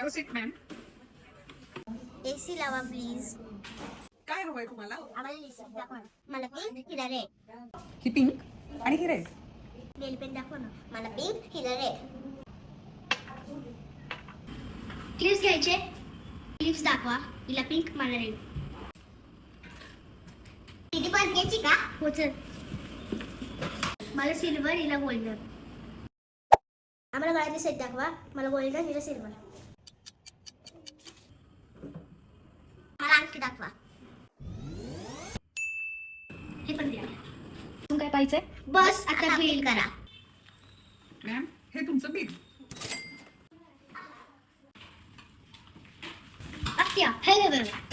Have seat ma'am. AC लावा please. काय हवंय तुम्हाला? आम्हाला लिस्ट दाखवा. मला पिंक, हिला रेड. ही पिंक आणि ही रेड. नेल पेन दाखवा ना. मला पिंक, हिला रेड. क्लिप्स घ्यायचे. क्लिप्स दाखवा. हिला पिंक, मला रेड. किती पर्स घ्यायची का? हो चल. मला सिल्वर, हिला गोल्डन. आम्हाला गळ्यातली सेट दाखवा. मला गोल्डन, हिला सिल्वर. मला अंगठी दाखवा. हे पण द्या. तुम्ही काय पाहिजे? बस आता बिल करा. मॅम हे तुमचं बिल. आत्या हे बघा.